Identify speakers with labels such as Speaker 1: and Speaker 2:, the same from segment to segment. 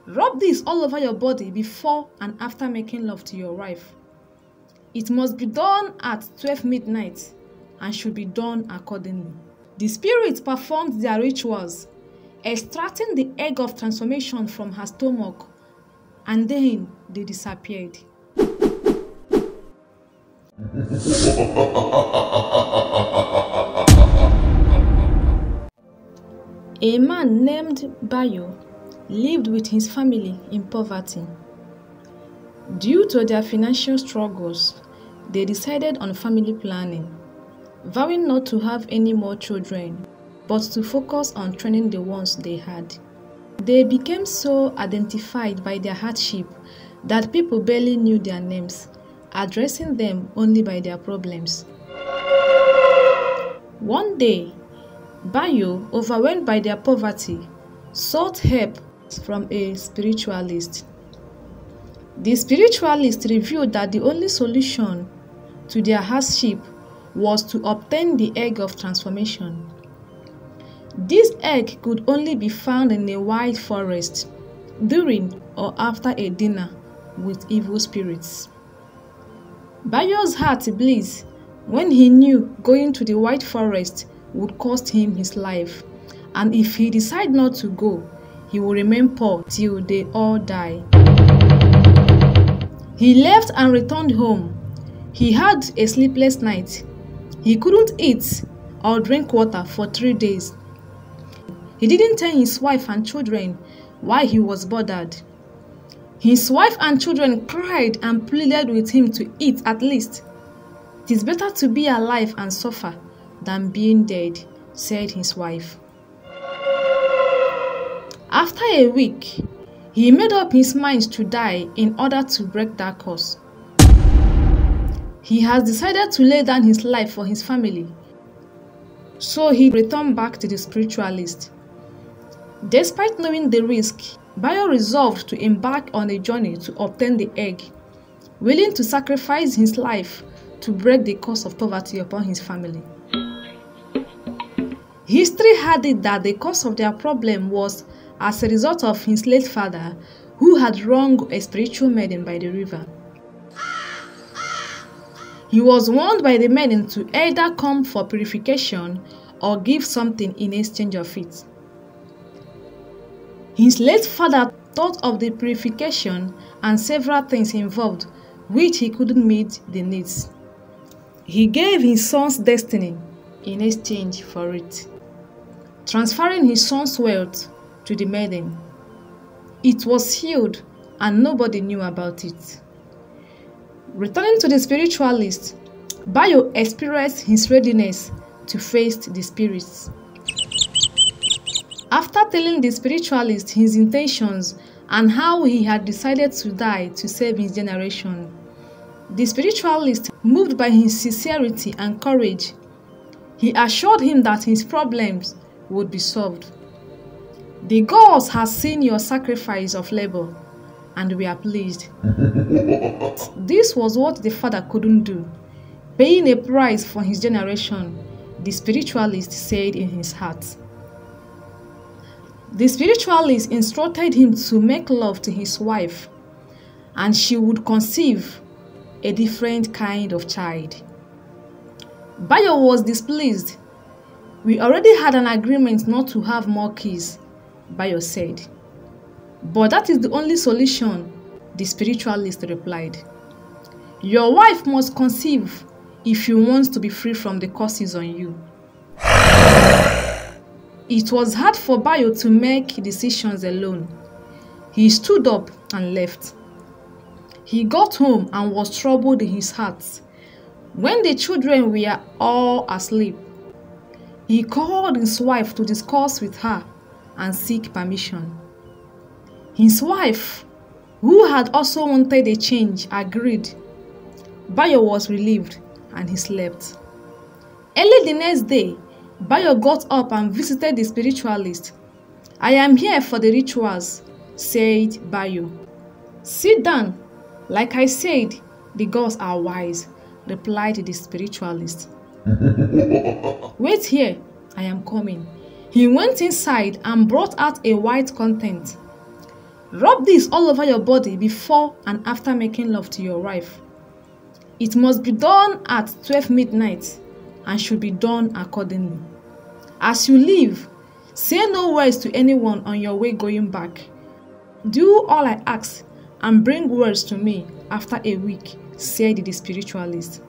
Speaker 1: Rub this all over your body before and after making love to your wife. It must be done at 12 midnight and should be done accordingly. The spirits performed their rituals, extracting the egg of transformation from her stomach, and then they disappeared. A man named Bayo lived with his family in poverty. Due to their financial struggles, they decided on family planning, vowing not to have any more children, but to focus on training the ones they had. They became so identified by their hardship that people barely knew their names, addressing them only by their problems. One day, Bayo, overwhelmed by their poverty, sought help from a spiritualist. The spiritualist revealed that the only solution to their hardship was to obtain the egg of transformation. This egg could only be found in a wide forest during or after a dinner with evil spirits. Bayo's heart blazed when he knew going to the white forest would cost him his life, and if he decided not to go, he would remain poor till they all die. He left and returned home. He had a sleepless night. He couldn't eat or drink water for 3 days. He didn't tell his wife and children why he was bothered. His wife and children cried and pleaded with him to eat at least. It is better to be alive and suffer than being dead, said his wife. After a week, he made up his mind to die in order to break that curse. He has decided to lay down his life for his family, so he returned back to the spiritualist. Despite knowing the risk, Bayo resolved to embark on a journey to obtain the egg, willing to sacrifice his life to break the curse of poverty upon his family. History had it that the cause of their problem was as a result of his late father, who had wronged a spiritual maiden by the river. He was warned by the maiden to either come for purification or give something in exchange of it. His late father thought of the purification and several things involved which he couldn't meet the needs. He gave his son's destiny in exchange for it, transferring his son's wealth to the maiden. It was sealed and nobody knew about it. Returning to the spiritualist, Bayo expressed his readiness to face the spirits. After telling the spiritualist his intentions and how he had decided to die to save his generation, the spiritualist, moved by his sincerity and courage, he assured him that his problems would be solved. The gods have seen your sacrifice of labor, and we are pleased. This was what the father couldn't do, paying a price for his generation, the spiritualist said in his heart. The spiritualist instructed him to make love to his wife, and she would conceive a different kind of child. Bayo was displeased. We already had an agreement not to have more kids, Bayo said. But that is the only solution, the spiritualist replied. Your wife must conceive if you want to be free from the curses on you. It was hard for Bayo to make decisions alone. He stood up and left. He got home and was troubled in his heart. When the children were all asleep, he called his wife to discuss with her and seek permission. His wife, who had also wanted a change, agreed. Bayo was relieved and he slept. Early the next day, Bayo got up and visited the spiritualist. I am here for the rituals, said Bayo. Sit down. Like I said, the gods are wise, replied the spiritualist. Wait here, I am coming. He went inside and brought out a white content. Rub this all over your body before and after making love to your wife. It must be done at 12 midnight and should be done accordingly. As you leave, say no words to anyone on your way going back. Do all I ask and bring words to me after a week, said the spiritualist.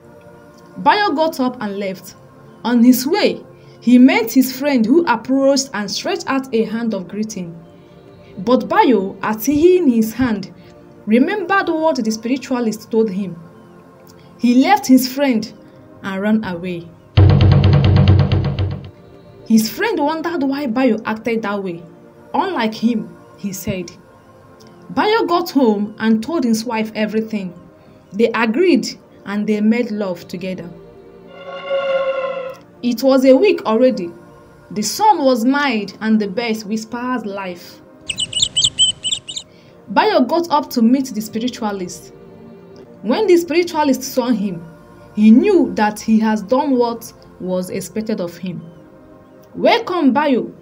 Speaker 1: Bayo got up and left. On his way, he met his friend who approached and stretched out a hand of greeting. But Bayo, at seeing his hand, remembered what the spiritualist told him. He left his friend and ran away. His friend wondered why Bayo acted that way. Unlike him, he said. Bayo got home and told his wife everything. They agreed and they made love together. It was a week already. The sun was mild and the birds whispered life. Bayo got up to meet the spiritualist. When the spiritualist saw him, he knew that he has done what was expected of him. Welcome, Bayo,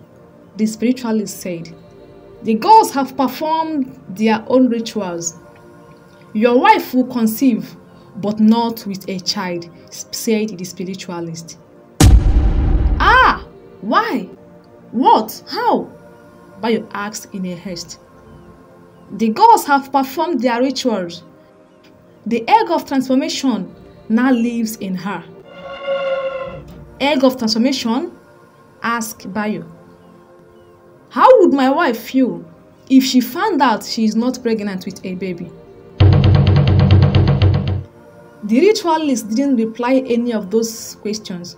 Speaker 1: the spiritualist said. The gods have performed their own rituals. Your wife will conceive, but not with a child, said the spiritualist. Ah, why? What? How? Bayo asked in a haste. The gods have performed their rituals. The egg of transformation now lives in her. Egg of transformation? Asked Bayo. How would my wife feel if she found out she is not pregnant with a baby? The ritualist didn't reply any of those questions.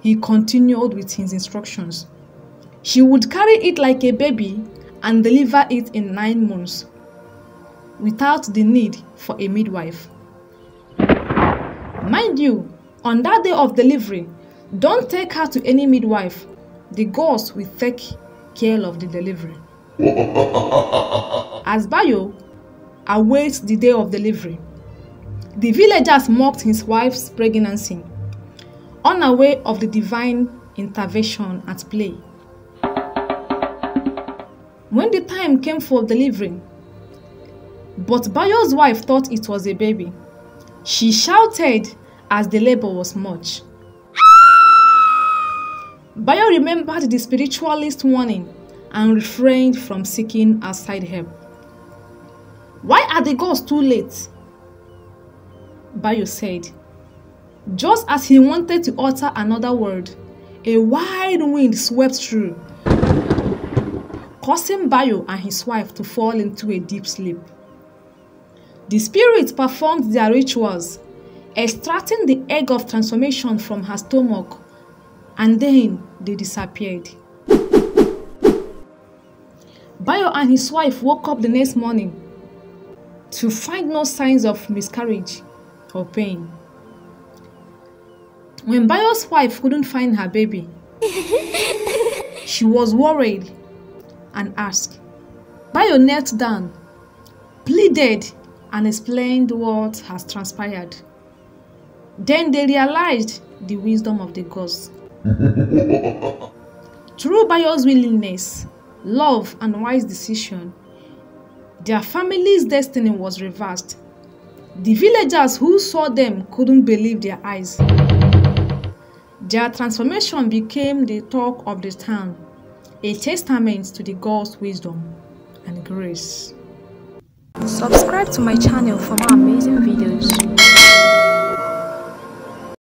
Speaker 1: He continued with his instructions. She would carry it like a baby and deliver it in 9 months, without the need for a midwife. Mind you, on that day of delivery, don't take her to any midwife. The gods will take care of the delivery. As Bayo awaits the day of delivery, the villagers mocked his wife's pregnancy, unaware of the divine intervention at play. When the time came for delivery, but Bayo's wife thought it was a baby, she shouted as the labor was much. Bayo remembered the spiritualist's warning and refrained from seeking outside help. Why are the gods too late? Bayo said. Just as he wanted to utter another word, a wild wind swept through, causing Bayo and his wife to fall into a deep sleep. The spirits performed their rituals, extracting the egg of transformation from her stomach, and then they disappeared. Bayo and his wife woke up the next morning to find no signs of miscarriage or pain. When Bayo's wife couldn't find her baby, she was worried and asked. Bayo knelt down, pleaded, and explained what has transpired. Then they realized the wisdom of the gods. Through Bayo's willingness, love, and wise decision, their family's destiny was reversed. The villagers who saw them couldn't believe their eyes. Their transformation became the talk of the town, a testament to the gods' wisdom and grace.
Speaker 2: Subscribe to my channel for more amazing videos.